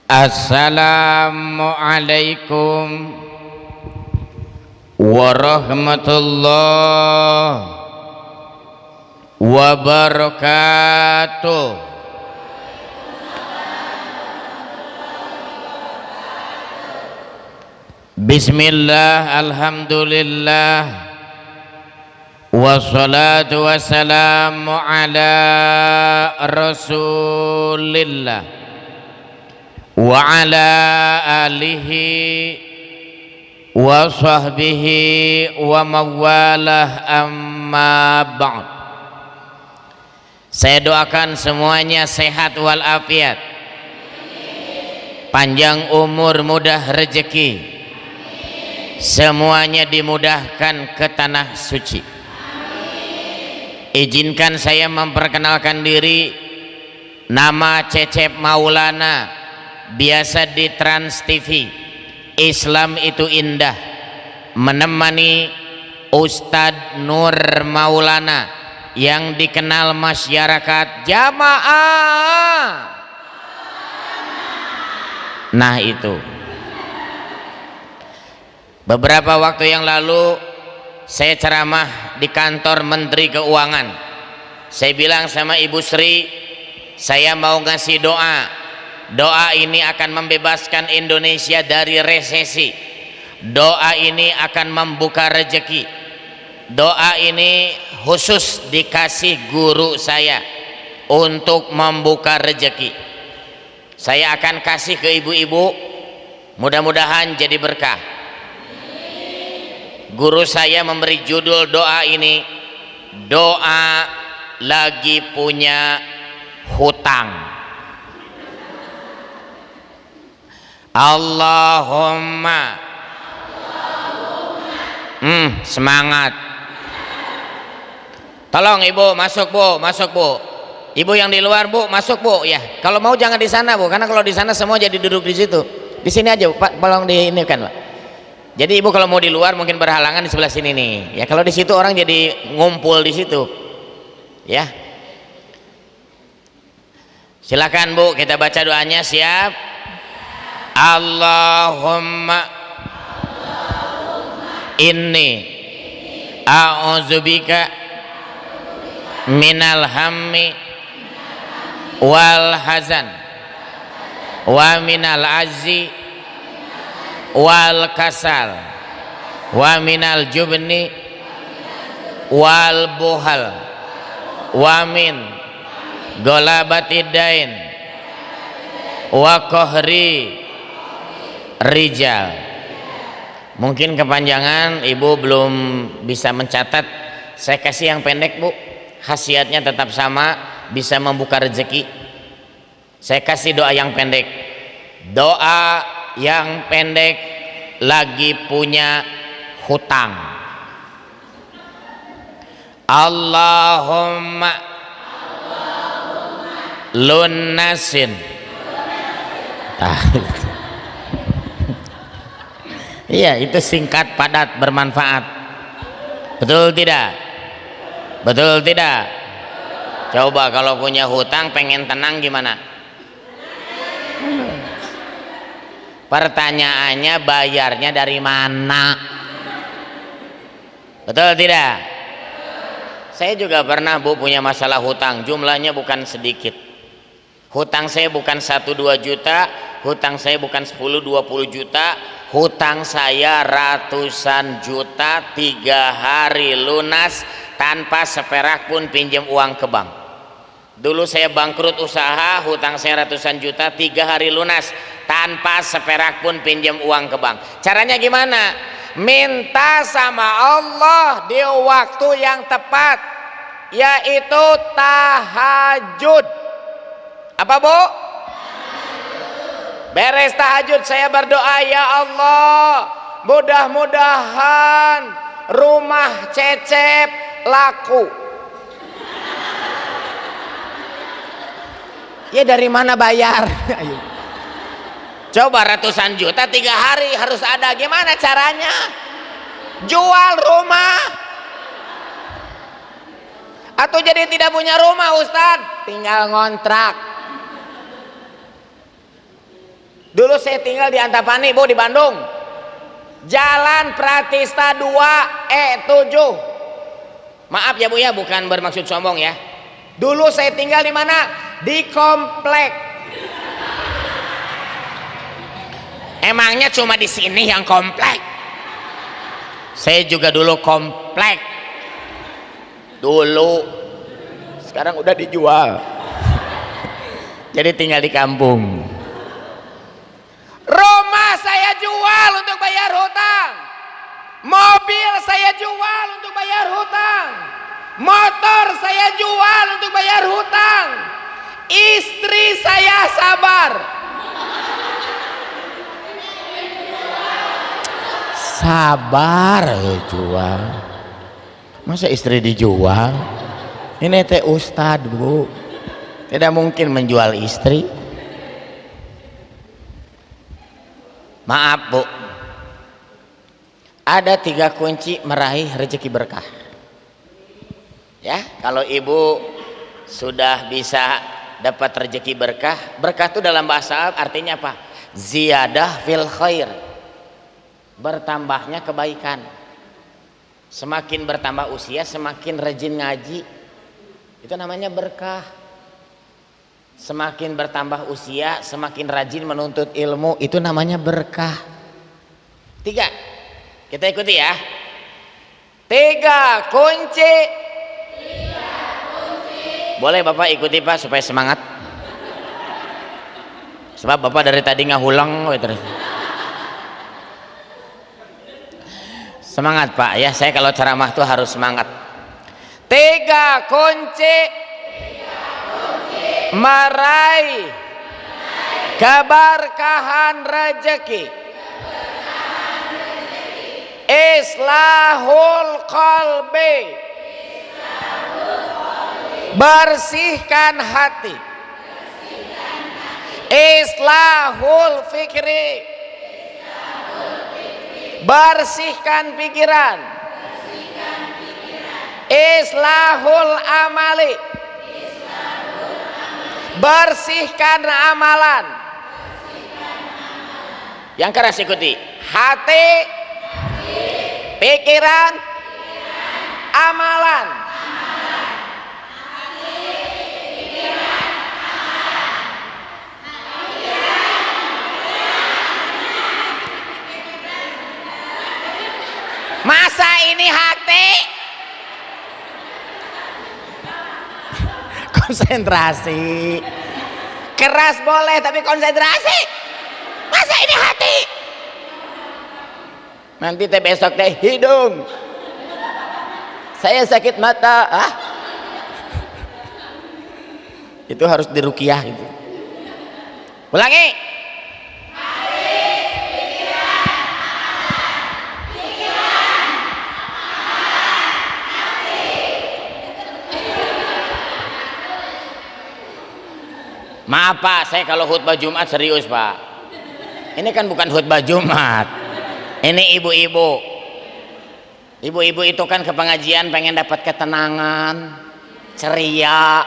Assalamualaikum warahmatullahi wabarakatuh. Bismillah, alhamdulillah, wassalatu wassalamu ala rasulillah wa ala alihi wa sahbihi wa mawalah, amma ba'd. Saya doakan semuanya sehat walafiat, panjang umur, mudah rezeki, semuanya dimudahkan ke tanah suci. Izinkan saya memperkenalkan diri. Nama Cecep Maulana, biasa di Trans TV. Islam itu indah, menemani Ustadz Nur Maulana yang dikenal masyarakat jamaah. Nah, itu beberapa waktu yang lalu saya ceramah di kantor Menteri Keuangan. Saya bilang sama Ibu Sri, saya mau ngasih doa. Doa ini akan membebaskan Indonesia dari resesi. Doa ini akan membuka rezeki. Doa ini khusus dikasih guru saya untuk membuka rezeki. Saya akan kasih ke ibu-ibu, mudah-mudahan jadi berkah. Guru saya memberi judul doa ini, doa lagi punya hutang. Allahumma, semangat. Tolong ibu masuk bu, masuk bu. Ibu yang di luar bu, masuk bu ya. Kalau mau jangan di sana bu, karena kalau di sana semua jadi duduk di situ. Di sini aja Pak, tolong di ini kan Pak. Jadi ibu kalau mau di luar mungkin berhalangan di sebelah sini nih. Ya kalau di situ orang jadi ngumpul di situ. Ya. Silakan bu, kita baca doanya. Siap? Allahumma inni a'udzubika minal hammi wal hazan wa minal azzi wal kasal wa minal jubni wal buhal wa min golabatid dain wa qahri rijal. Mungkin kepanjangan, ibu belum bisa mencatat. Saya kasih yang pendek bu, khasiatnya tetap sama, bisa membuka rezeki. Saya kasih doa yang pendek. Doa yang pendek lagi punya hutang. Allahumma lunasin. Iya, itu singkat, padat, bermanfaat. Betul tidak? Betul tidak? Coba kalau punya hutang pengen tenang gimana? Pertanyaannya bayarnya dari mana? Betul tidak? Saya juga pernah bu punya masalah hutang, jumlahnya bukan sedikit. Hutang saya bukan 1-2 juta, hutang saya bukan 10-20 juta, hutang saya ratusan juta, 3 hari lunas tanpa seperak pun pinjam uang ke bank. Dulu saya bangkrut usaha, hutang saya ratusan juta, 3 hari lunas tanpa seperak pun pinjam uang ke bank. Caranya gimana? Minta sama Allah di waktu yang tepat, yaitu tahajud. Apa bu? Beres tahajud saya berdoa, ya Allah, mudah-mudahan rumah Cecep laku. Ya dari mana bayar? Ayo. Coba ratusan juta 3 hari harus ada, gimana caranya? Jual rumah atau jadi tidak punya rumah Ustadz, tinggal ngontrak. Dulu saya tinggal di Antapani, Bu, di Bandung. Jalan Pratista 2 E7. Maaf ya Bu ya, bukan bermaksud sombong ya. Dulu saya tinggal di mana? Di komplek. Emangnya cuma di sini yang komplek? Saya juga dulu komplek. Dulu. Sekarang udah dijual. Jadi tinggal di kampung. Rumah saya jual untuk bayar hutang. Mobil saya jual untuk bayar hutang. Motor saya jual untuk bayar hutang. Istri saya sabar. Sabar jual. Masa istri dijual? Ini teh ustad, Bu. Tidak mungkin menjual istri. Maaf Bu, ada 3 kunci meraih rezeki berkah. Ya, kalau ibu sudah bisa dapat rezeki berkah, berkah itu dalam bahasa Arab artinya apa? Ziyadah fil khair, bertambahnya kebaikan. Semakin bertambah usia, semakin rajin ngaji, itu namanya berkah. Semakin bertambah usia, semakin rajin menuntut ilmu, itu namanya berkah. 3, kita ikuti ya. 3 kunci. Boleh Bapak ikuti Pak supaya semangat. Sebab Bapak dari tadi ngahulang terus. Semangat Pak ya, saya kalau ceramah tuh harus semangat. 3 kunci meraih keberkahan rezeki. Islahul qalbi, bersihkan hati. Islahul fikri, bersihkan pikiran. Islahul amali, bersihkan amalan. Yang keras ikuti. Hati, pikiran, amalan. Masa ini hati? Konsentrasi. Keras boleh tapi konsentrasi. Masa ini hati? Nanti teh besok teh hidung. Saya sakit mata. Itu harus diruqyah itu. Ulangi. Maaf Pak, saya kalau khutbah Jumat serius Pak. Ini kan bukan khutbah Jumat. Ini ibu-ibu. Ibu-ibu itu kan ke pengajian pengen dapat ketenangan, ceria.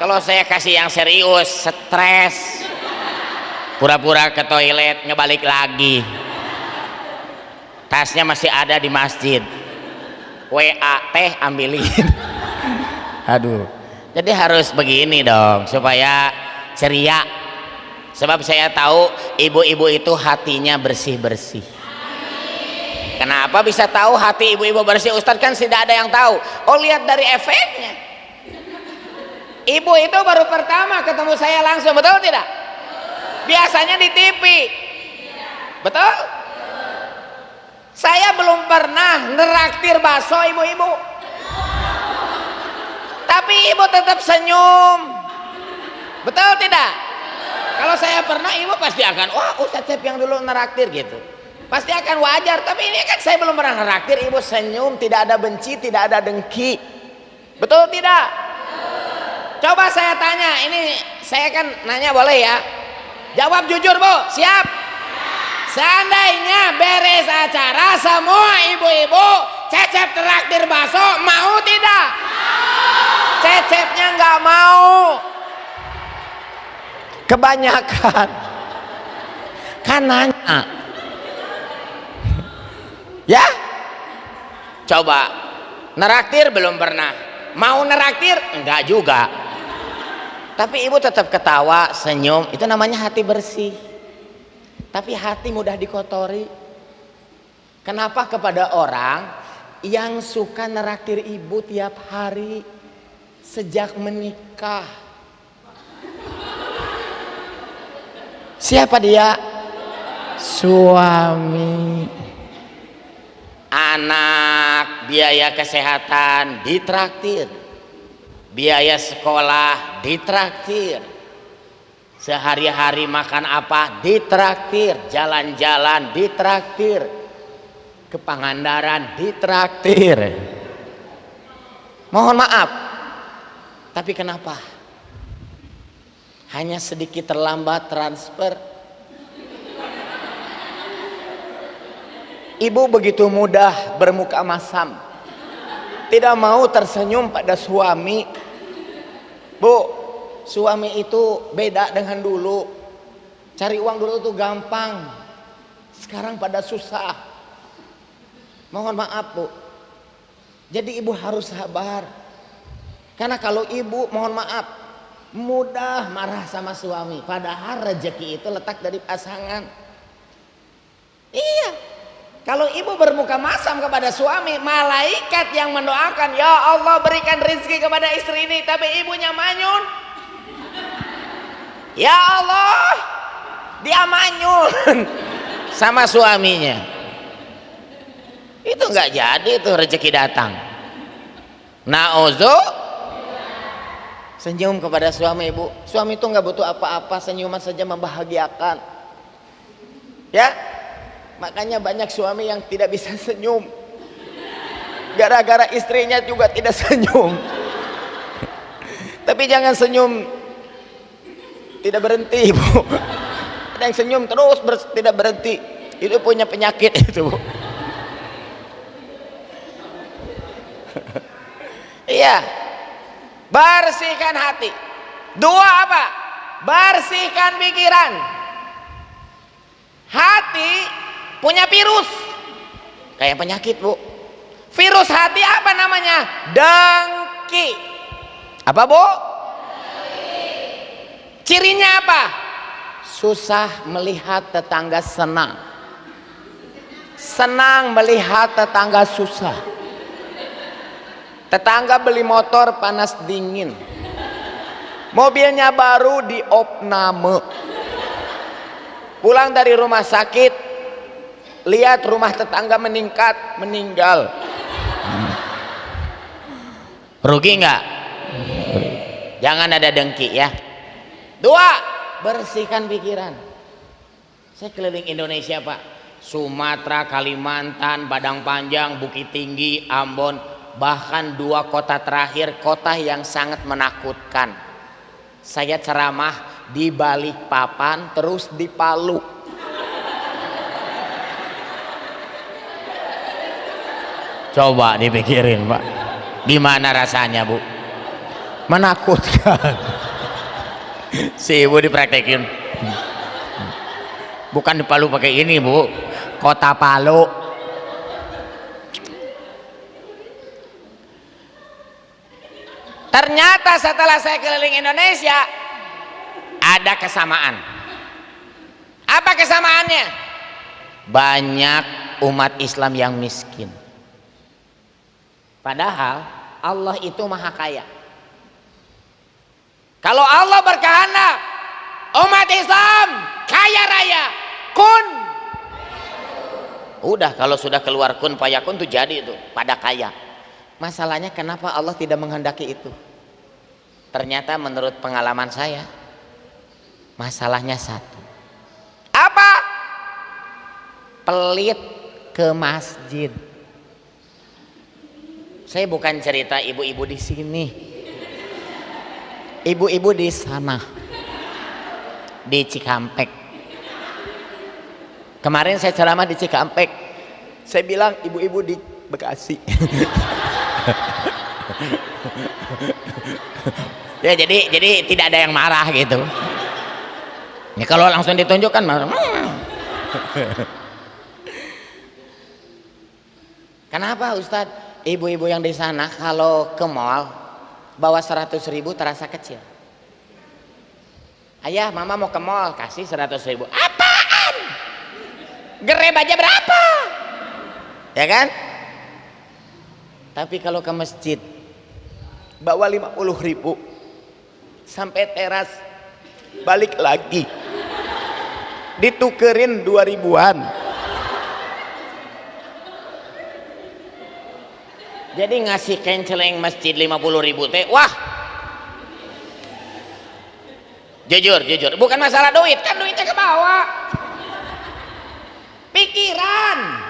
Kalau saya kasih yang serius, stres. Pura-pura ke toilet, ngebalik lagi. Tasnya masih ada di masjid. WA teh ambilin. Aduh. Jadi harus begini dong supaya ceria. Sebab saya tahu ibu-ibu itu hatinya bersih-bersih. Kenapa bisa tahu hati ibu-ibu bersih? Ustadz kan tidak ada yang tahu. Oh lihat dari efeknya. Ibu itu baru pertama ketemu saya langsung, betul tidak? Biasanya di TV. Betul? Saya belum pernah neraktir bakso ibu-ibu. Tapi ibu tetap senyum. Betul tidak? Kalau saya pernah, ibu pasti akan, wah Ustadz Cep yang dulu neraktir gitu. Pasti akan wajar. Tapi ini kan saya belum pernah neraktir, ibu senyum, tidak ada benci, tidak ada dengki. Betul tidak? Coba saya tanya, ini saya kan nanya boleh ya? Jawab jujur Bu, siap? Seandainya beres acara semua ibu-ibu Cecep traktir bakso, mau tidak? Cecepnya nggak mau. Kebanyakan. kan nanya. Ya, coba neraktir belum pernah, mau neraktir enggak juga, tapi ibu tetap ketawa senyum, itu namanya hati bersih. Tapi hati mudah dikotori. Kenapa kepada orang yang suka neraktir ibu tiap hari sejak menikah? Siapa dia? Suami. Anak, biaya kesehatan ditraktir, biaya sekolah ditraktir, sehari-hari makan apa ditraktir, jalan-jalan ditraktir, ke Pangandaran ditraktir. Mohon maaf, tapi kenapa hanya sedikit terlambat transfer? Ibu begitu mudah bermuka masam, tidak mau tersenyum pada suami. Bu, suami itu beda dengan dulu. Cari uang dulu tuh gampang, sekarang pada susah. Mohon maaf bu, jadi ibu harus sabar. Karena kalau ibu, mohon maaf, mudah marah sama suami, padahal rezeki itu letak dari pasangan. Iya, kalau ibu bermuka masam kepada suami, malaikat yang mendoakan, ya Allah berikan rezeki kepada istri ini, tapi ibunya manyun. Ya Allah, dia manyun sama suaminya. Itu nggak jadi itu rezeki datang. Nauzu, senyum kepada suami ibu. Suami itu nggak butuh apa-apa, senyuman saja membahagiakan. Ya, makanya banyak suami yang tidak bisa senyum, gara-gara istrinya juga tidak senyum. Tapi jangan senyum tidak berhenti ibu. Ada yang senyum terus tidak berhenti, itu punya penyakit itu bu. Iya, bersihkan hati. Dua apa? Bersihkan pikiran. Hati punya virus, kayak penyakit bu. Virus hati apa namanya? Dengki. Apa bu? Cirinya apa? Susah melihat tetangga senang, senang melihat tetangga susah. Tetangga beli motor panas dingin, mobilnya baru diopname, pulang dari rumah sakit lihat rumah tetangga meningkat, meninggal. Rugi nggak? Jangan ada dengki ya. Dua, bersihkan pikiran. Saya keliling Indonesia pak, Sumatera, Kalimantan, Padang Panjang, Bukit Tinggi, Ambon, bahkan dua kota terakhir, kota yang sangat menakutkan. Saya ceramah di Balikpapan, terus di Palu. Coba dipikirin pak, gimana rasanya bu? Menakutkan. Si ibu dipraktekin, bukan di Palu pakai ini bu, kota Palu. Ternyata setelah saya keliling Indonesia ada kesamaan. Apa kesamaannya? Banyak umat Islam yang miskin, padahal Allah itu maha kaya. Kalau Allah berkehendak umat Islam kaya raya, kun, udah, kalau sudah keluar kun fayakun tuh jadi itu pada kaya. Masalahnya kenapa Allah tidak menghendaki itu? Ternyata menurut pengalaman saya, masalahnya satu. Apa? Pelit ke masjid. Saya bukan cerita ibu-ibu di sini, ibu-ibu di sana, di Cikampek. Kemarin saya ceramah di Cikampek, saya bilang ibu-ibu di Bekasi. Ya, jadi tidak ada yang marah gitu. Ya, kalau langsung ditunjukkan marah. Kenapa Ustadz? Ibu-ibu yang di sana kalau ke mall bawa 100.000 terasa kecil. Ayah, mama mau ke mall, kasih 100.000. Apaan? Grab aja berapa? Ya kan? Tapi kalau ke masjid bawa 50.000 sampai teras balik lagi ditukerin 2.000-an. Jadi ngasih kenceleng masjid 50.000 teh, wah. Jujur, bukan masalah duit, kan duitnya ke bawah. Pikiran.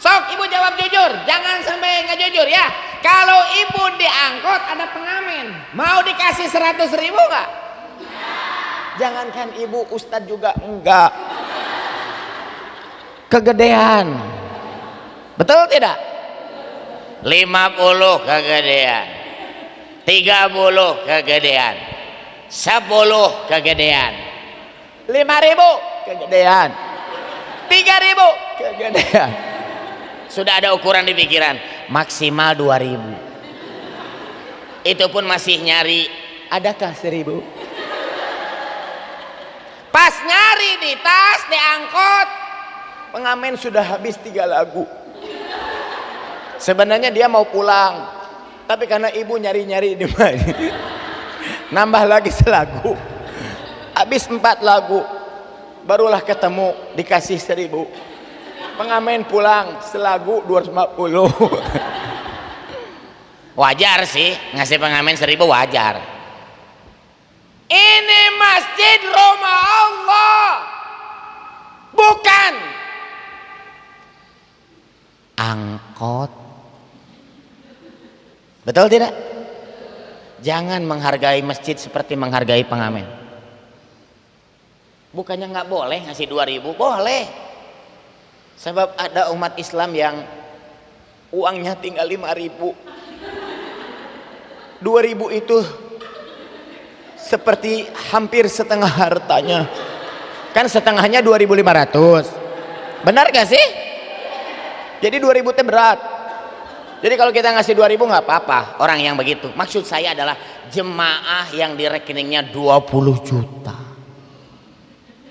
Sok ibu jawab jujur, jangan sampai nggak jujur ya. Kalau ibu diangkut ada pengamen, mau dikasih 100.000 nggak? Jangankan ibu, ustadz juga enggak. Kegedean. Betul tidak? 50 kegedean, 30 kegedean, 10 kegedean, 5.000 kegedean, 3.000 kegedean. Sudah ada ukuran di pikiran, maksimal 2.000. Itu pun masih nyari, adakah 1.000? Pas nyari di tas, diangkut, pengamen sudah habis 3 lagu. Sebenarnya dia mau pulang, tapi karena ibu nyari-nyari di mana, nambah lagi selagu, habis 4 lagu, barulah ketemu dikasih 1.000. Pengamen pulang selagu 250. Wajar sih ngasih pengamen 1.000, wajar. Ini masjid rumah Allah, bukan angkot. Betul tidak? Jangan menghargai masjid seperti menghargai pengamen. Bukannya nggak boleh ngasih 2.000, boleh. Sebab ada umat Islam yang uangnya tinggal 5.000. 2.000 itu seperti hampir setengah hartanya. Kan setengahnya 2.500. Benar gak sih? Jadi 2.000 itu berat. Jadi kalau kita ngasih 2.000 nggak apa-apa orang yang begitu. Maksud saya adalah jemaah yang di rekeningnya 20 juta,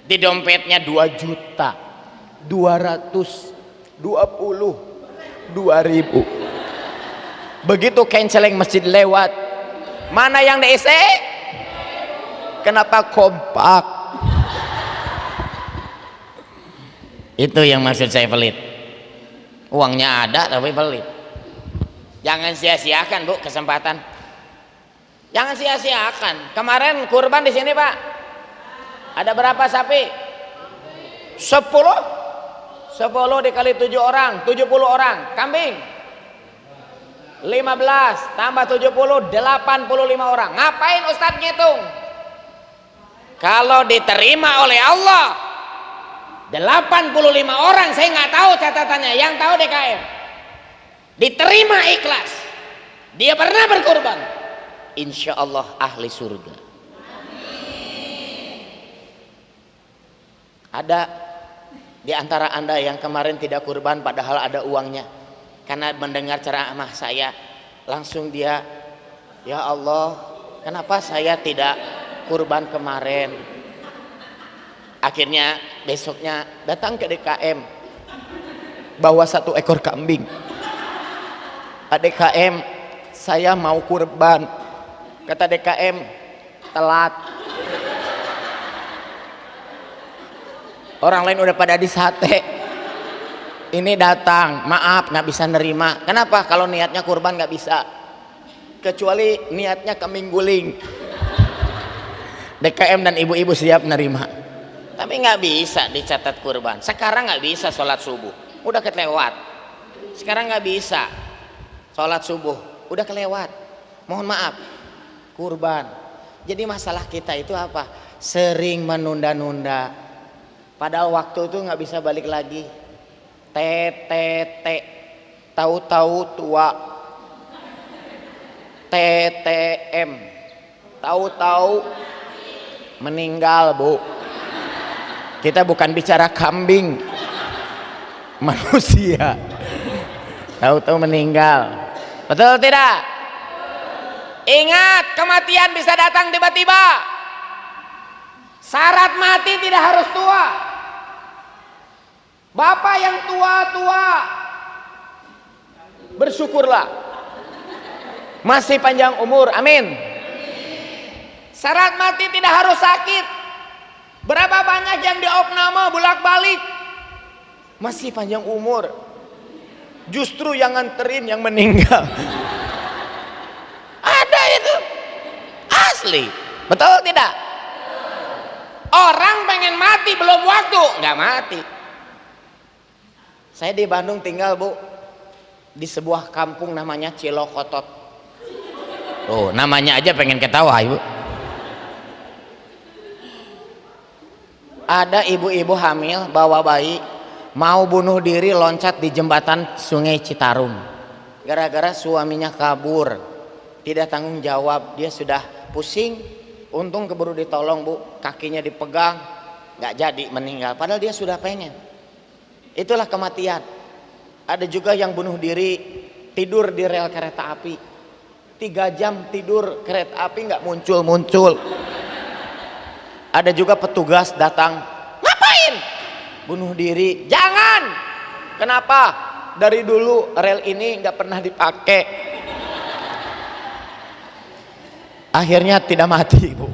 di dompetnya 2 juta 222.000. Begitu kenceleng masjid lewat, mana yang DC? Kenapa kompak? Itu yang maksud saya pelit. Uangnya ada tapi pelit. Jangan sia-siakan Bu kesempatan. Jangan sia-siakan. Kemarin kurban di sini Pak. Ada berapa sapi? 10 dikali 7 orang, 70 orang. Kambing 15 tambah 70, 85 orang. Ngapain Ustadz ngitung? Kalau diterima oleh Allah 85 orang, saya nggak tahu catatannya, yang tahu DKM. Diterima ikhlas, dia pernah berkorban, insya Allah ahli surga. Ada di antara anda yang kemarin tidak kurban padahal ada uangnya, karena mendengar ceramah saya langsung dia, ya Allah kenapa saya tidak kurban kemarin. Akhirnya besoknya datang ke DKM bawa 1 ekor kambing. Pak DKM, saya mau kurban. Kata DKM, telat. Orang lain udah pada di sate, ini datang, maaf nggak bisa nerima. Kenapa? Kalau niatnya kurban nggak bisa, kecuali niatnya kambing guling. DKM dan ibu-ibu siap nerima, tapi nggak bisa dicatat kurban. Sekarang nggak bisa sholat subuh, udah kelewat. Sekarang nggak bisa sholat subuh, udah kelewat. Mohon maaf, kurban. Jadi masalah kita itu apa? Sering menunda-nunda. Padahal waktu itu nggak bisa balik lagi. TTT, tahu-tahu tua. TTM, tahu-tahu meninggal Bu. Kita bukan bicara kambing, manusia. Tahu-tahu meninggal. Betul tidak? Ingat, kematian bisa datang tiba-tiba. Syarat mati tidak harus tua. Bapak yang tua-tua, bersyukurlah masih panjang umur, amin. Syarat mati tidak harus sakit. Berapa banyak yang diopname bolak-balik masih panjang umur, justru yang nganterin yang meninggal. Ada itu, asli. Betul tidak? Orang pengen mati belum waktu, nggak mati. Saya di Bandung tinggal, Bu, di sebuah kampung namanya Cilokotot. Oh, namanya aja pengen ketawa, Ibu. Ada ibu-ibu hamil bawa bayi mau bunuh diri loncat di jembatan Sungai Citarum. Gara-gara suaminya kabur, tidak tanggung jawab, dia sudah pusing. Untung keburu ditolong, Bu, kakinya dipegang, nggak jadi, meninggal. Padahal dia sudah pengen. Itulah kematian. Ada juga yang bunuh diri tidur di rel kereta api. 3 jam tidur, kereta api nggak muncul-muncul. Ada juga petugas datang, ngapain? Bunuh diri. Jangan. Kenapa? Dari dulu rel ini nggak pernah dipakai. Akhirnya tidak mati, Bu.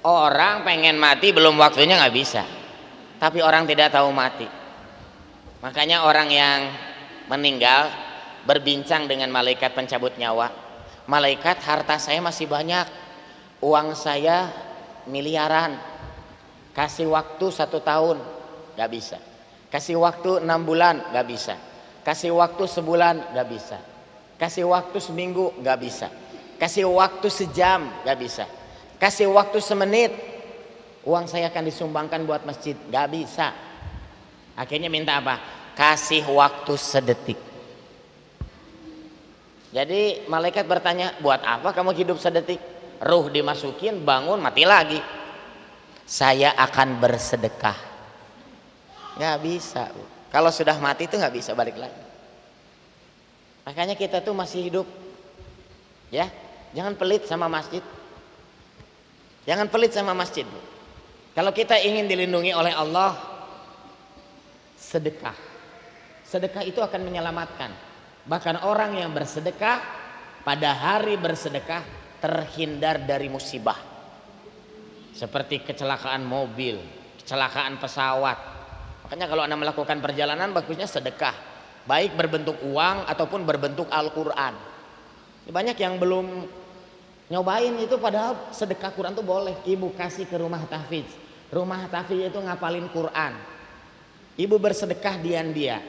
Orang pengen mati belum waktunya nggak bisa, tapi orang tidak tahu mati. Makanya orang yang meninggal berbincang dengan malaikat pencabut nyawa. Malaikat, harta saya masih banyak, uang saya miliaran, kasih waktu 1 tahun, nggak bisa. Kasih waktu 6 bulan, nggak bisa. Kasih waktu sebulan, nggak bisa. Kasih waktu seminggu, nggak bisa. Kasih waktu sejam, nggak bisa. Kasih waktu semenit, uang saya akan disumbangkan buat masjid, nggak bisa. Akhirnya minta apa? Kasih waktu sedetik. Jadi malaikat bertanya, buat apa kamu hidup sedetik? Ruh dimasukin, bangun, mati lagi. Saya akan bersedekah. Nggak bisa. Kalau sudah mati itu nggak bisa balik lagi. Makanya kita tuh masih hidup, ya, jangan pelit sama masjid, jangan pelit sama masjid. Kalau kita ingin dilindungi oleh Allah, sedekah, sedekah itu akan menyelamatkan. Bahkan orang yang bersedekah pada hari bersedekah terhindar dari musibah, seperti kecelakaan mobil, kecelakaan pesawat. Makanya kalau Anda melakukan perjalanan, bagusnya sedekah. Baik berbentuk uang ataupun berbentuk Al-Quran. Banyak yang belum nyobain itu, padahal sedekah Quran itu boleh. Ibu kasih ke rumah tahfidz. Rumah tahfidz itu ngapalin Quran. Ibu bersedekah dia.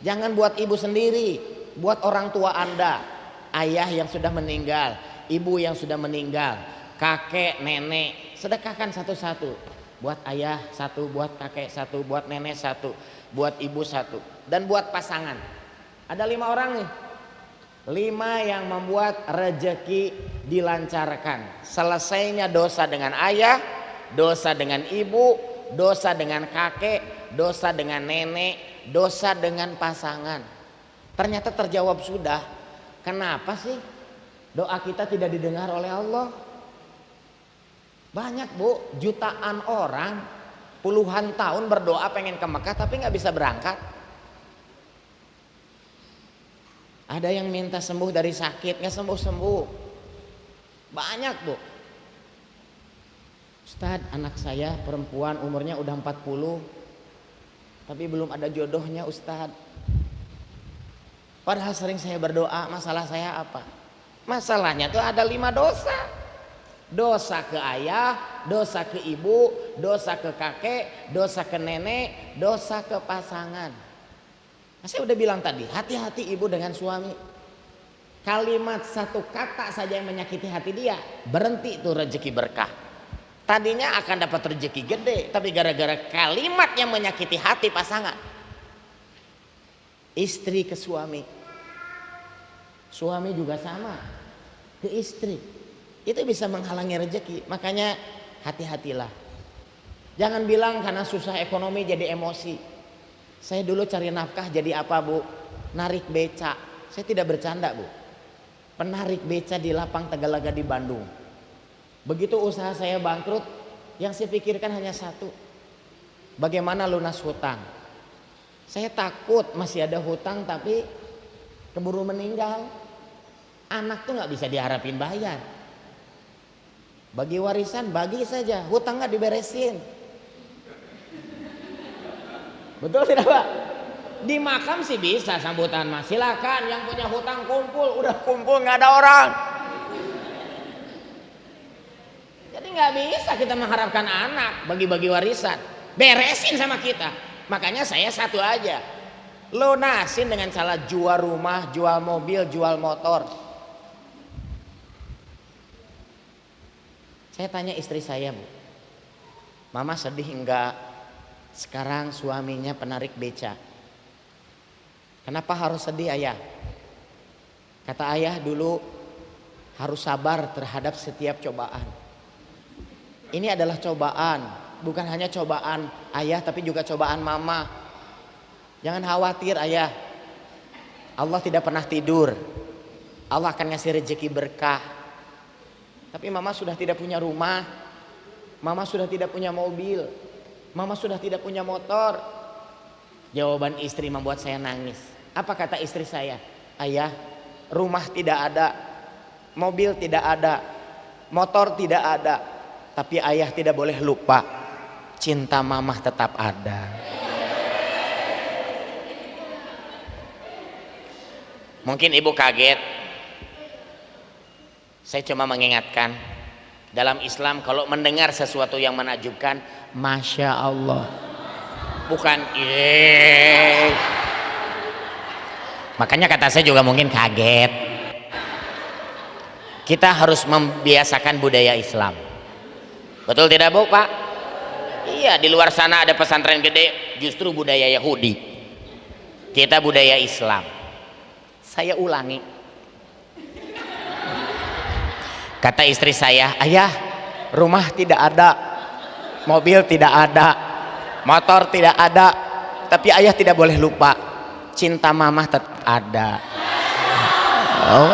Jangan buat ibu sendiri, buat orang tua Anda. Ayah yang sudah meninggal, ibu yang sudah meninggal, kakek, nenek. Sedekahkan satu-satu. Buat ayah 1, buat kakek 1, buat nenek 1, buat ibu 1, dan buat pasangan. Ada 5 orang nih, 5 yang membuat rezeki dilancarkan. Selesainya dosa dengan ayah, dosa dengan ibu, dosa dengan kakek, dosa dengan nenek, dosa dengan pasangan. Ternyata terjawab sudah. Kenapa sih doa kita tidak didengar oleh Allah? Banyak, Bu, jutaan orang puluhan tahun berdoa pengen ke Mekah tapi nggak bisa berangkat. Ada yang minta sembuh dari sakit, nggak sembuh-sembuh. Banyak, Bu. Ustadz, anak saya perempuan umurnya udah 40 tapi belum ada jodohnya, Ustadz. Padahal sering saya berdoa, masalah saya apa? Masalahnya tuh ada 5 dosa. Dosa ke ayah, dosa ke ibu, dosa ke kakek, dosa ke nenek, dosa ke pasangan. Saya udah bilang tadi, hati-hati ibu dengan suami. Kalimat 1 kata saja yang menyakiti hati dia, berhenti tuh rezeki berkah. Tadinya akan dapat rezeki gede, tapi gara-gara kalimat yang menyakiti hati pasangan. Istri ke suami, suami juga sama ke istri. Itu bisa menghalangi rezeki. Makanya hati-hatilah. Jangan bilang karena susah ekonomi jadi emosi. Saya dulu cari nafkah jadi apa, Bu? Narik beca. Saya tidak bercanda, Bu. Penarik beca di lapang Tegalaga di Bandung. Begitu usaha saya bangkrut, yang saya pikirkan hanya satu. Bagaimana lunas hutang? Saya takut masih ada hutang tapi keburu meninggal. Anak tuh nggak bisa diharapin bayar. Bagi warisan bagi saja, hutang nggak diberesin. Betul tidak, Pak? Di makam sih bisa sambutan, Mas. Silakan yang punya hutang kumpul, udah kumpul nggak ada orang. Jadi nggak bisa kita mengharapkan anak bagi-bagi warisan. Beresin sama kita. Makanya saya satu aja. Lunasin dengan cara jual rumah, jual mobil, jual motor. Saya tanya istri saya, Bu. Mama sedih enggak? Sekarang suaminya penarik beca. Kenapa harus sedih, Ayah? Kata Ayah dulu harus sabar terhadap setiap cobaan. Ini adalah cobaan, bukan hanya cobaan Ayah tapi juga cobaan Mama. Jangan khawatir, Ayah. Allah tidak pernah tidur. Allah akan ngasih rezeki berkah. Tapi Mama sudah tidak punya rumah. Mama sudah tidak punya mobil. Mama sudah tidak punya motor. Jawaban istri membuat saya nangis. Apa kata istri saya? Ayah, rumah tidak ada, mobil tidak ada, motor tidak ada. Tapi Ayah tidak boleh lupa, cinta Mama tetap ada. Mungkin ibu kaget. Saya cuma mengingatkan, dalam Islam kalau mendengar sesuatu yang menakjubkan, Masya Allah, bukan makanya kata saya juga mungkin kaget. Kita harus membiasakan budaya Islam. Betul tidak, Bu, Pak? Iya, di luar sana ada pesantren gede justru budaya Yahudi. Kita budaya Islam. Saya ulangi. Kata istri saya, Ayah, rumah tidak ada, mobil tidak ada, motor tidak ada, tapi Ayah tidak boleh lupa, cinta Mama tetap ada. Oh,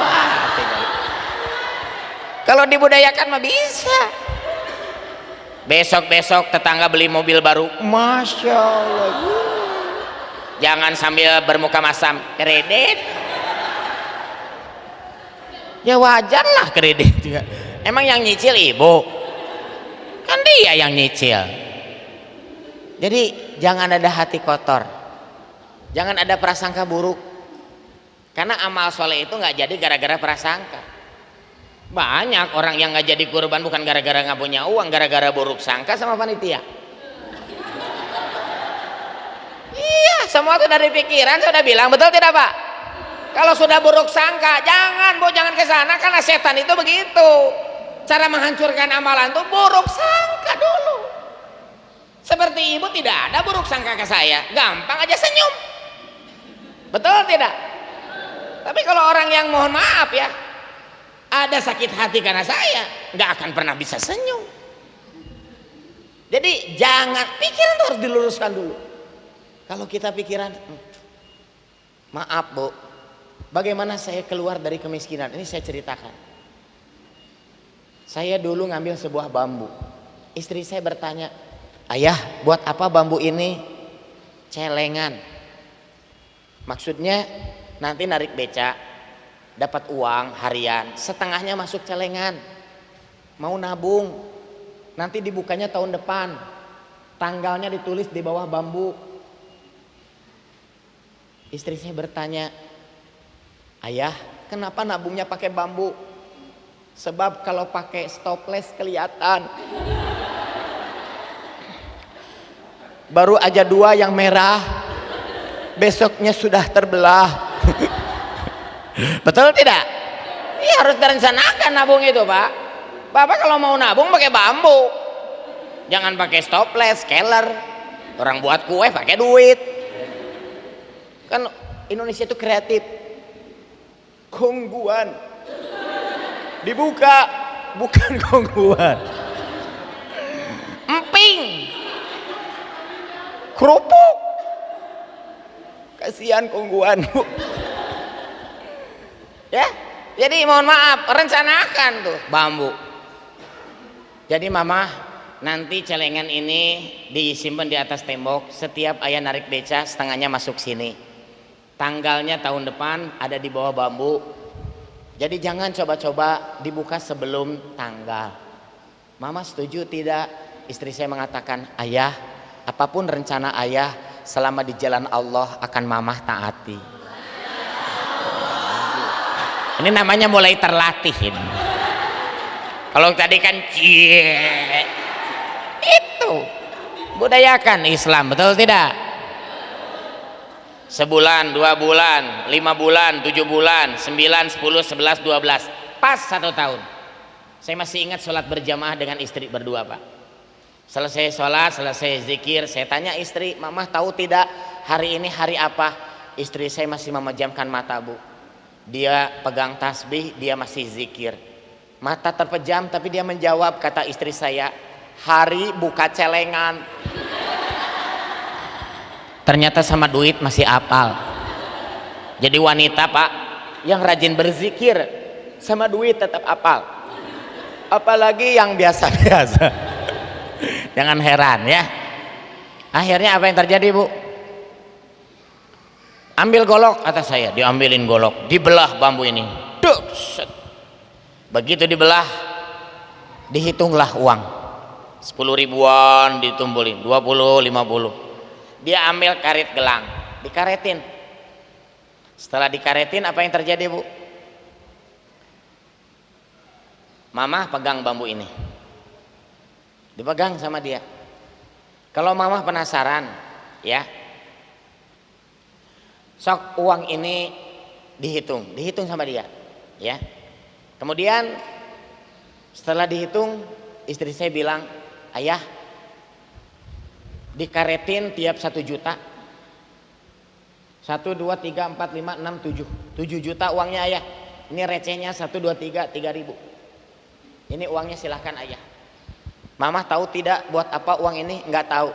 kalau dibudayakan mah bisa. Besok-besok tetangga beli mobil baru, Masya Allah. Jangan sambil bermuka masam, kredit. Ya wajar lah kredit juga. Emang yang nyicil ibu? Kan dia yang nyicil. Jadi jangan ada hati kotor. Jangan ada prasangka buruk. Karena amal soleh itu nggak jadi gara-gara prasangka. Banyak orang yang nggak jadi kurban bukan gara-gara nggak punya uang, gara-gara buruk sangka sama panitia. Iya, semua itu dari pikiran. Saya udah bilang, betul tidak, Pak? Kalau sudah buruk sangka, jangan, Bu, jangan ke sana karena setan itu begitu. Cara menghancurkan amalan itu buruk sangka dulu. Seperti ibu tidak ada buruk sangka ke saya, gampang aja senyum. Betul tidak? Tapi kalau orang yang mohon maaf ya, ada sakit hati karena saya, nggak akan pernah bisa senyum. Jadi jangan, pikiran itu harus diluruskan dulu. Kalau kita pikiran, maaf, Bu, bagaimana saya keluar dari kemiskinan? Ini saya ceritakan. Saya dulu ngambil sebuah bambu. Istri saya bertanya, Ayah, buat apa bambu ini? Celengan. Maksudnya nanti narik beca, dapat uang harian, setengahnya masuk celengan. Mau nabung, nanti dibukanya tahun depan. Tanggalnya ditulis di bawah bambu. Istri saya bertanya, Ayah, kenapa nabungnya pakai bambu? Sebab kalau pakai stoples kelihatan. Baru aja 2 yang merah, besoknya sudah terbelah. Betul tidak? Iya, harus direncanakan nabung itu, Pak. Bapak kalau mau nabung pakai bambu, jangan pakai stoples, scaler. Orang buat kue pakai duit. Kan Indonesia itu kreatif. Kongguan dibuka, bukan kongguan. Emping kerupuk. Kasihan kungguan Bu. Ya, jadi mohon maaf, rencanakan tuh bambu. Jadi mama, nanti celengan ini disimpan di atas tembok. Setiap ayah narik beca, setengahnya masuk sini. Tanggalnya tahun depan ada di bawah bambu. Jadi jangan coba-coba dibuka sebelum tanggal. Mama setuju tidak? Istri saya mengatakan, ayah, apapun rencana ayah selama di jalan Allah akan mamah taati. Ini namanya mulai terlatih ini. Kalau tadi kan itu budayakan Islam, betul tidak? Sebulan, 2 bulan, 5 bulan, 7 bulan, 9, 10, 11, 12, pas 1 tahun. Saya masih ingat sholat berjamaah dengan istri berdua Pak. Selesai sholat, selesai zikir, saya tanya istri, Mama tahu tidak hari ini hari apa? Istri saya masih memejamkan mata Bu. Dia pegang tasbih, dia masih zikir. Mata terpejam tapi dia menjawab, kata istri saya, hari buka celengan. Ternyata sama duit masih apal. Jadi wanita Pak yang rajin berzikir sama duit tetap apal. Apalagi yang biasa-biasa. Jangan heran ya. Akhirnya apa yang terjadi Bu? Ambil golok, kata saya. Diambilin golok, dibelah bambu ini. Duk, set. Begitu dibelah, dihitunglah uang. 10 ribuan ditumpulin, 20, 50. Dia ambil karet gelang, dikaretin. Setelah dikaretin, apa yang terjadi Bu? Mama pegang bambu ini, dipegang sama dia. Kalau Mama penasaran, ya, sok uang ini dihitung sama dia, ya. Kemudian setelah dihitung, istri saya bilang, ayah, dikaretin tiap 1 juta. 1, 2, 3, 4, 5, 6, 7. 7 juta uangnya ayah. Ini recehnya 1, 2, 3, 3 ribu. Ini uangnya silahkan ayah. Mama tahu tidak buat apa uang ini? Enggak tahu.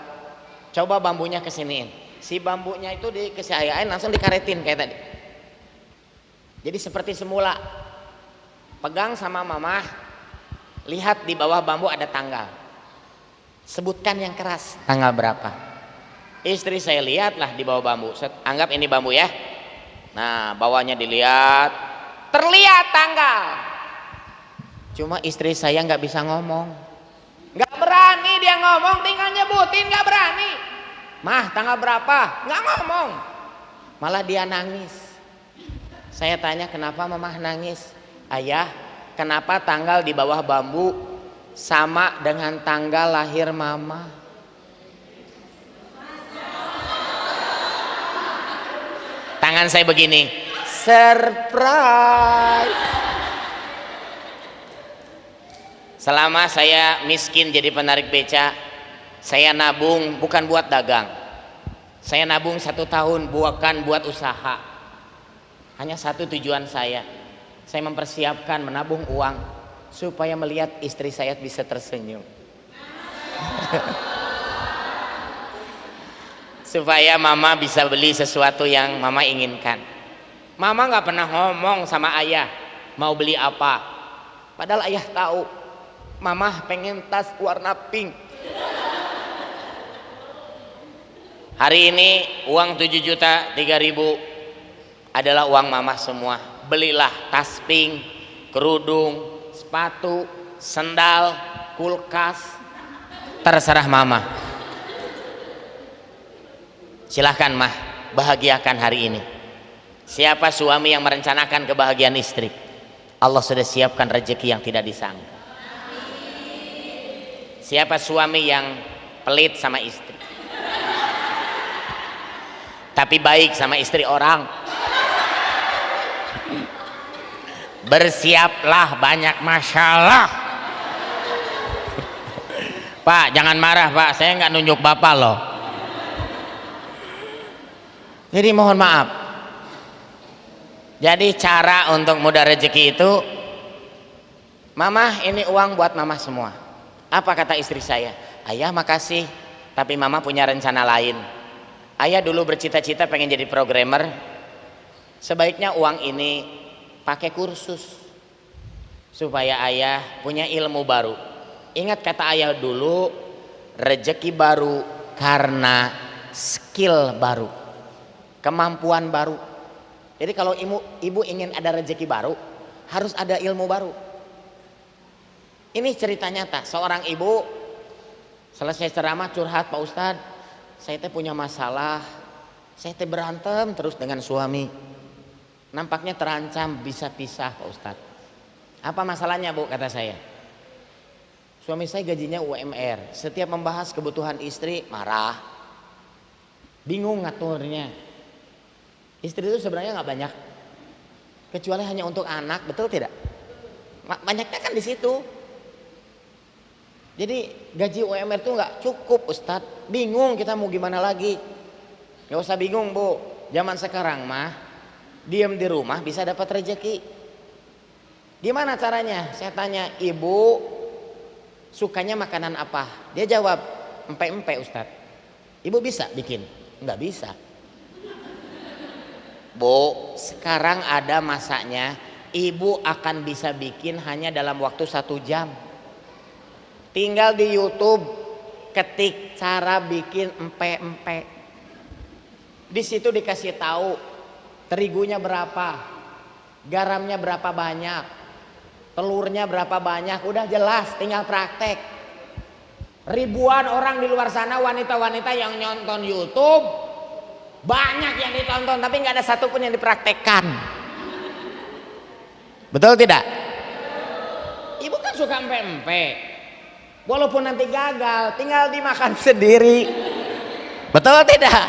Coba bambunya kesiniin. Si bambunya itu dikasih ayahin langsung dikaretin kayak tadi. Jadi seperti semula. Pegang sama mama. Lihat di bawah bambu ada tanggal. Sebutkan yang keras, tanggal berapa? Istri saya lihatlah di bawah bambu. Anggap ini bambu ya. Nah, bawahnya dilihat, terlihat tanggal. Cuma istri saya nggak bisa ngomong, nggak berani dia ngomong, tinggal nyebutin nggak berani. Mah, tanggal berapa? Nggak ngomong, malah dia nangis. Saya tanya, kenapa Mama nangis? Ayah, kenapa tanggal di bawah bambu sama dengan tanggal lahir Mama? Tangan saya begini, surprise. Selama saya miskin jadi penarik beca, saya nabung bukan buat dagang. Saya nabung 1 tahun bukan buat usaha. Hanya satu tujuan saya mempersiapkan menabung uang supaya melihat istri saya bisa tersenyum. Supaya Mama bisa beli sesuatu yang Mama inginkan. Mama nggak pernah ngomong sama ayah mau beli apa. Padahal ayah tahu Mama pengen tas warna pink. Hari ini uang 7 juta 3 ribu adalah uang Mama semua. Belilah tas pink, kerudung, sepatu, sendal, kulkas, terserah Mama. Silahkan Mah, bahagiakan hari ini. Siapa suami yang merencanakan kebahagiaan istri, Allah sudah siapkan rezeki yang tidak disangka. Siapa suami yang pelit sama istri tapi baik sama istri orang, bersiaplah banyak masalah. Pak, jangan marah Pak, saya nggak nunjuk Bapak loh. Jadi mohon maaf. Jadi cara untuk mudah rezeki itu, Mama ini uang buat Mama semua. Apa kata istri saya? Ayah makasih, tapi Mama punya rencana lain. Ayah dulu bercita-cita pengen jadi programmer. Sebaiknya uang ini pakai kursus supaya ayah punya ilmu baru. Ingat kata ayah dulu, rezeki baru karena skill baru, kemampuan baru. Jadi kalau ibu ingin ada rezeki baru, harus ada ilmu baru. Ini cerita nyata, seorang ibu selesai ceramah curhat, Pak Ustadz, saya teh punya masalah, saya teh berantem terus dengan suami, nampaknya terancam bisa pisah Pak Ustadz. Apa masalahnya Bu? Kata saya, suami saya gajinya UMR, setiap membahas kebutuhan istri marah, bingung ngaturnya. Istri itu sebenarnya nggak banyak, kecuali hanya untuk anak, betul tidak? Banyaknya kan di situ. Jadi gaji UMR itu nggak cukup Ustadz, bingung kita mau gimana lagi. Nggak usah bingung Bu, zaman sekarang mah diam di rumah bisa dapat rezeki. Gimana caranya? Saya tanya, ibu sukanya makanan apa? Dia jawab, empe-empe Ustadz. Ibu bisa bikin? Nggak bisa. Bu, sekarang ada masaknya, ibu akan bisa bikin hanya dalam waktu 1 jam. Tinggal di YouTube ketik cara bikin empe-empe. Di situ dikasih tahu terigunya berapa, garamnya berapa banyak, telurnya berapa banyak, udah jelas, tinggal praktek. Ribuan orang di luar sana, wanita-wanita yang nonton YouTube, banyak yang ditonton tapi nggak ada satupun yang dipraktekkan. Betul tidak? Ibu kan suka empe-empe. Walaupun nanti gagal, tinggal dimakan sendiri. Betul tidak?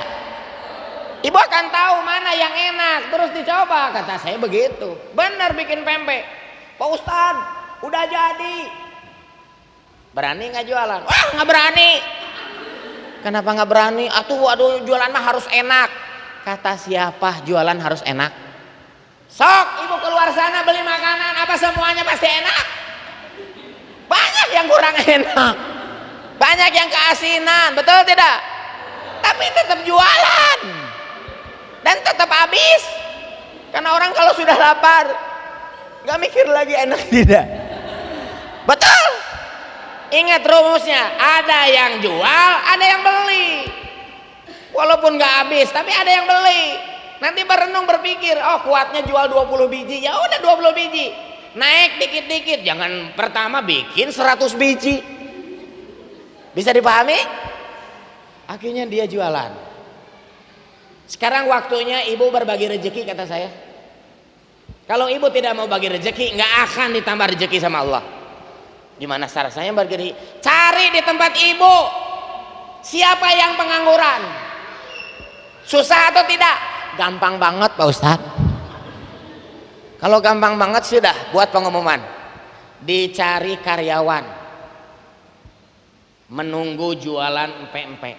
Ibu akan tahu mana yang enak, terus dicoba. Kata saya begitu. Benar bikin pempek. Pak Ustadz, udah jadi. Berani nggak jualan? Wah, nggak berani. Kenapa nggak berani? Aduh, jualan mah harus enak. Kata siapa jualan harus enak? Sok, ibu keluar sana beli makanan, apa semuanya pasti enak? Banyak yang kurang enak, banyak yang keasinan, betul tidak? Tapi tetap jualan dan tetap habis, karena orang kalau sudah lapar nggak mikir lagi enak tidak. Betul. Ingat rumusnya, ada yang jual, ada yang beli. Walaupun nggak habis, tapi ada yang beli. Nanti berenung berpikir, oh kuatnya jual 20 biji, ya udah 20 biji. Naik dikit-dikit, jangan pertama bikin 100 biji. Bisa dipahami? Akhirnya dia jualan. Sekarang waktunya ibu berbagi rezeki, kata saya. Kalau ibu tidak mau bagi rezeki, nggak akan ditambah rezeki sama Allah. Gimana cara saya bagi rezeki? Cari di tempat ibu siapa yang pengangguran. Susah atau tidak? Gampang banget Pak Ustadz. Kalau gampang banget sudah buat pengumuman, dicari karyawan, menunggu jualan empe-empe.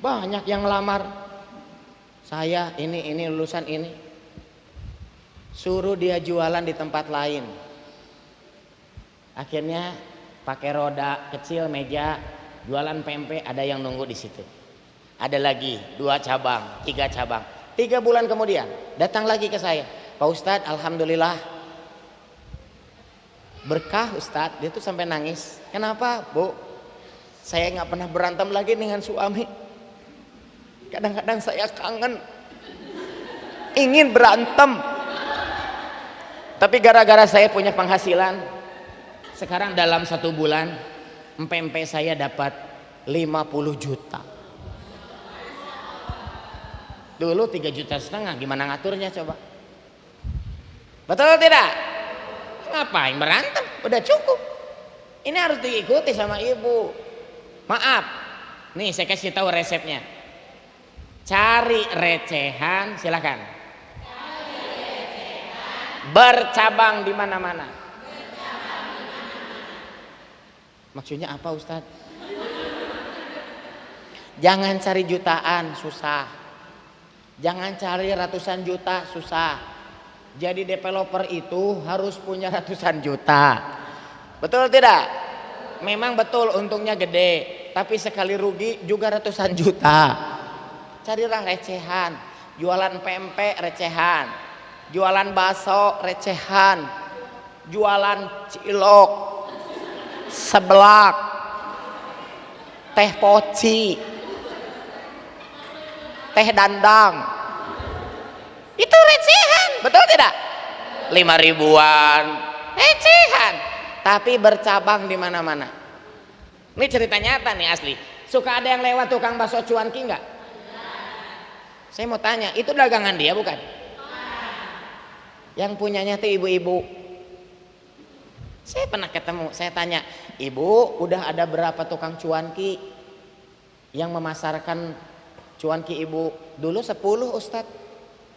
Banyak yang ngelamar. Saya ini lulusan ini. Suruh dia jualan di tempat lain. Akhirnya pakai roda kecil meja, jualan pempek, ada yang nunggu di situ. Ada lagi 2 cabang, 3 cabang. 3 bulan kemudian datang lagi ke saya. Pak Ustadz, alhamdulillah berkah Ustadz. Dia tuh sampai nangis. Kenapa Bu? Saya nggak pernah berantem lagi dengan suami. Kadang-kadang saya kangen, ingin berantem, tapi gara-gara saya punya penghasilan, sekarang dalam 1 bulan empe-empe saya dapat 50 juta. Dulu 3,5 juta, gimana ngaturnya coba? Betul tidak? Ngapain berantem? Udah cukup. Ini harus diikuti sama ibu. Maaf, nih saya kasih tahu resepnya. Cari recehan, silakan. Bercabang di mana-mana. Maksudnya apa Ustadz? Jangan cari jutaan, susah. Jangan cari ratusan juta, susah. Jadi developer itu harus punya ratusan juta. Betul tidak? Memang betul untungnya gede, tapi sekali rugi juga ratusan juta. carilah recehan. Jualan pempek recehan, jualan bakso recehan, jualan cilok, seblak, teh poci, teh dandang, itu recehan, betul tidak? 5.000-an recehan, tapi bercabang di mana-mana. Ini cerita nyata nih asli. Suka ada yang lewat tukang bakso cuanki nggak? Saya mau tanya, itu dagangan dia bukan? Yang punyanya tuh ibu-ibu. Saya pernah ketemu, saya tanya, ibu udah ada berapa tukang cuanki yang memasarkan cuanki ibu? Dulu 10 Ustadz,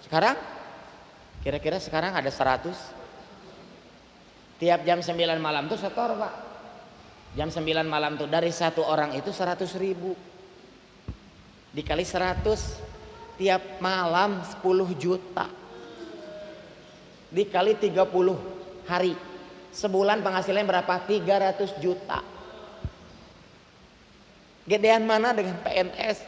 sekarang kira-kira sekarang ada 100. Tiap jam 9 malam tuh setor Pak. Jam 9 malam tuh dari satu orang itu 100.000 dikali 100, tiap malam 10 juta dikali 30 hari, sebulan penghasilannya berapa? 300 juta. Gedean mana dengan PNS?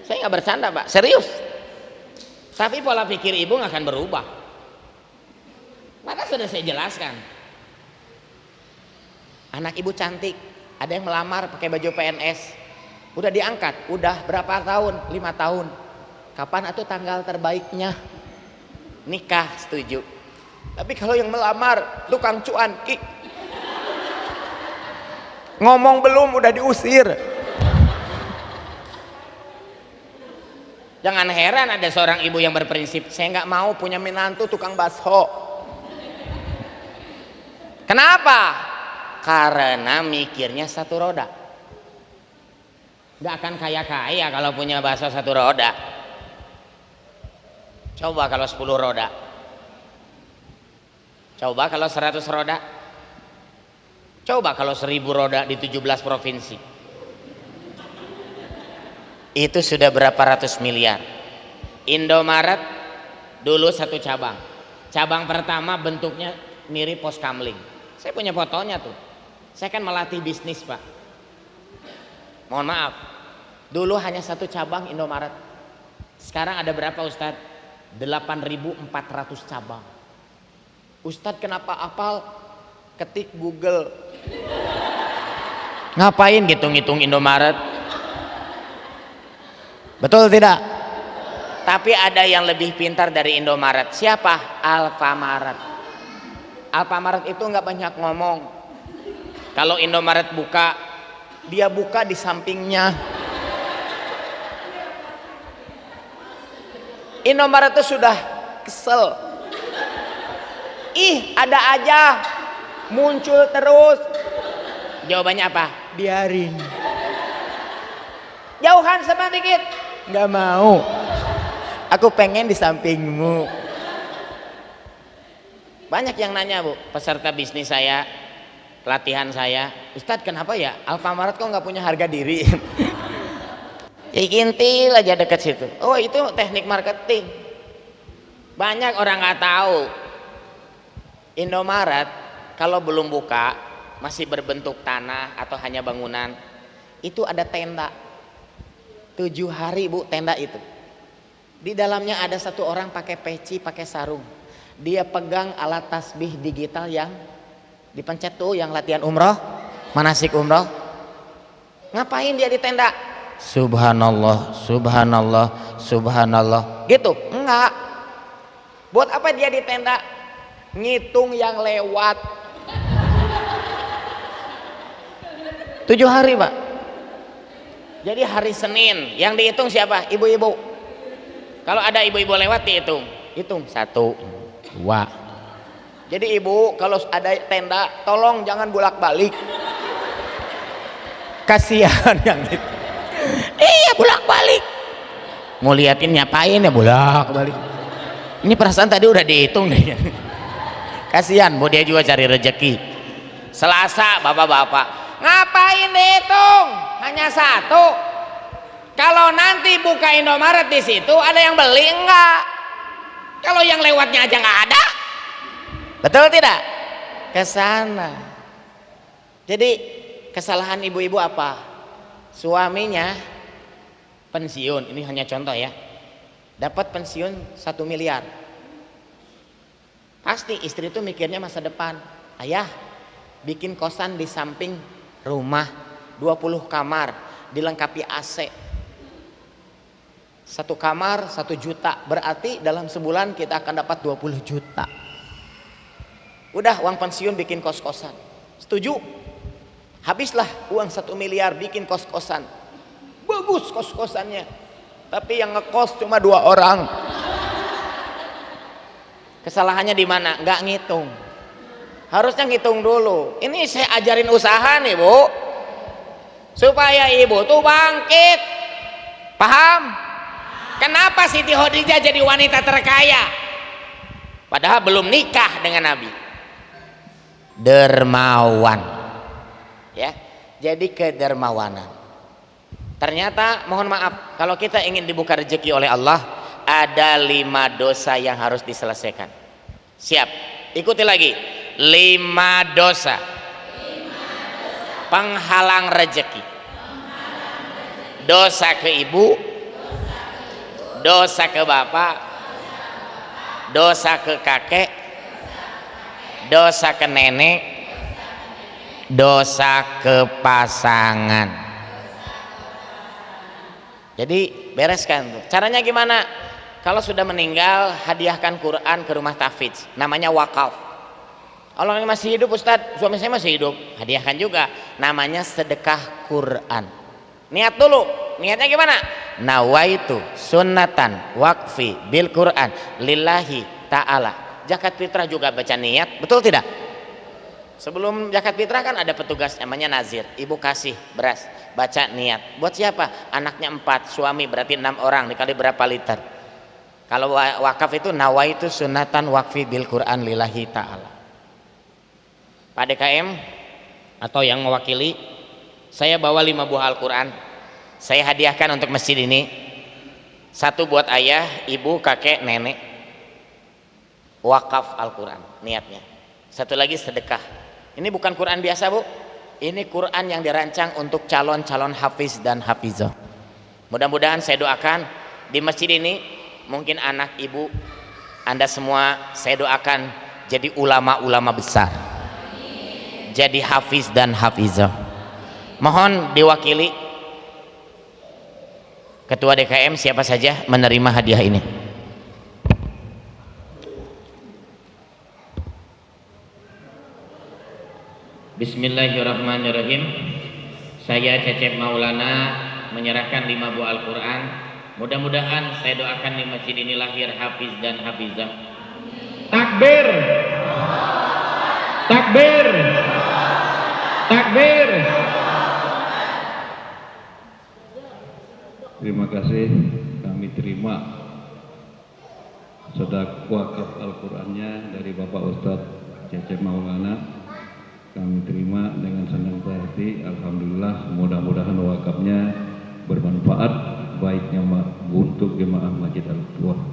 Saya nggak bercanda Pak, serius. Tapi pola pikir ibu nggak akan berubah. Maka sudah saya jelaskan. Anak ibu cantik, ada yang melamar pakai baju PNS, udah diangkat, udah berapa tahun? 5 tahun. Kapan atuh tanggal terbaiknya? Nikah, setuju. Tapi kalau yang melamar tukang cuanki, ngomong belum udah diusir. Jangan heran ada seorang ibu yang berprinsip, saya nggak mau punya menantu tukang bakso. Kenapa? Karena mikirnya satu roda. Nggak akan kaya-kaya kalau punya bakso satu roda. Coba kalau 10 roda, coba kalau 100 roda, coba kalau 1000 roda di 17 provinsi, itu sudah berapa ratus miliar. Indomaret dulu satu cabang, cabang pertama bentuknya mirip pos kamling. Saya punya fotonya tuh. Saya kan melatih bisnis Pak. Mohon maaf, dulu hanya satu cabang Indomaret. Sekarang ada berapa Ustadz? 8.400 cabang. Ustadz kenapa apal? Ketik Google. Ngapain ngitung-ngitung Indomaret? Betul tidak? Tapi ada yang lebih pintar dari Indomaret. Siapa? Alfamaret. Alfamaret itu nggak banyak ngomong. Kalau Indomaret buka, dia buka di sampingnya. Indomaret itu sudah kesel. Ih, ada aja, muncul terus. Jawabannya apa? Biarin. Jauhan sama dikit. Nggak mau. Aku pengen di sampingmu. Banyak yang nanya Bu, peserta bisnis saya, pelatihan saya, Ustadz kenapa ya Alfamaret kok nggak punya harga diri? Ikintil aja deket situ. Oh itu teknik marketing. Banyak orang nggak tahu. Indomaret kalau belum buka masih berbentuk tanah atau hanya bangunan, itu ada tenda. 7 hari Bu tenda itu. Di dalamnya ada satu orang pakai peci, pakai sarung. Dia pegang alat tasbih digital yang dipencet tuh, yang latihan umroh, manasik umroh. Ngapain dia di tenda? Subhanallah, subhanallah, subhanallah. Gitu? Enggak. Buat apa dia di tenda? Ngitung yang lewat. 7 hari Pak. Jadi hari Senin yang dihitung siapa? Ibu-ibu. Kalau ada ibu-ibu lewat dihitung. Hitung 1, 2. Jadi ibu kalau ada tenda tolong jangan bolak-balik. Kasihan yang itu. Iya bolak-balik. Mau liatin nyapain ya bolak-balik. Ini perasaan tadi udah dihitung deh. Kasihan, bu dia juga cari rezeki. Selasa bapak-bapak, ngapain dihitung? Hanya 1. Kalau nanti buka Indomaret di situ ada yang beli enggak? Kalau yang lewatnya aja nggak ada, betul tidak? Kesana. Jadi kesalahan ibu-ibu apa? suaminya pensiun, ini hanya contoh ya, dapat pensiun 1 miliar. Pasti istri itu mikirnya masa depan. Ayah bikin kosan di samping rumah 20 kamar dilengkapi AC, 1 kamar 1 juta, berarti dalam sebulan kita akan dapat 20 juta. Udah uang pensiun bikin kos-kosan, setuju? Habislah uang 1 miliar bikin kos-kosan, bagus kos-kosannya, tapi yang ngekos cuma 2 orang. Kesalahannya di mana? Nggak ngitung. Harusnya ngitung dulu. Ini saya ajarin usaha nih Bu, supaya ibu tuh bangkit. Paham? Kenapa Siti Khadijah jadi wanita terkaya padahal belum nikah dengan Nabi? Dermawan ya, jadi kedermawanan. Ternyata mohon maaf, kalau kita ingin dibuka rezeki oleh Allah, ada 5 dosa yang harus diselesaikan. Siap? Ikuti lagi. 5 dosa penghalang rezeki. Dosa ke ibu, dosa ke bapak, dosa ke kakek, dosa ke nenek, dosa ke pasangan. Jadi bereskan tuh. Caranya gimana? Kalau sudah meninggal, hadiahkan Quran ke rumah tahfidz, namanya wakaf. Kalau yang masih hidup, Ustadz, suami saya masih hidup, hadiahkan juga, namanya sedekah Quran. Niat dulu, niatnya gimana? Nawaitu sunnatan wakfi bil Quran lillahi ta'ala. Zakat fitrah juga baca niat, betul tidak? Sebelum zakat fitrah kan ada petugas namanya nazir, ibu kasih beras, baca niat. Buat siapa? Anaknya 4, suami berarti 6 orang, dikali berapa liter. Kalau wakaf itu nawaitu sunnatan wakfi bil Quran lillahi ta'ala. Pak DKM atau yang mewakili, saya bawa 5 buah Al-Quran, saya hadiahkan untuk masjid ini. 1 buat ayah, ibu, kakek, nenek, wakaf Al-Quran niatnya. 1 lagi sedekah. Ini bukan Quran biasa Bu, ini Quran yang dirancang untuk calon-calon hafiz dan hafizah. Mudah-mudahan saya doakan di masjid ini, mungkin anak ibu Anda semua saya doakan jadi ulama-ulama besar, jadi hafiz dan hafizah. Mohon diwakili Ketua DKM siapa saja menerima hadiah ini. Bismillahirrahmanirrahim. Saya Cecep Maulana menyerahkan 5 buah Al-Quran. Mudah-mudahan saya doakan di masjid ini lahir hafiz dan hafizah. Takbir, takbir, takbir. Terima kasih, kami terima sedekah wakaf Al-Qurannya dari Bapak Ustadz Cecep Maulana. Kami terima dengan senang hati. Alhamdulillah, mudah-mudahan wakafnya bermanfaat baiknya untuk jemaah Masjid Al-Quran.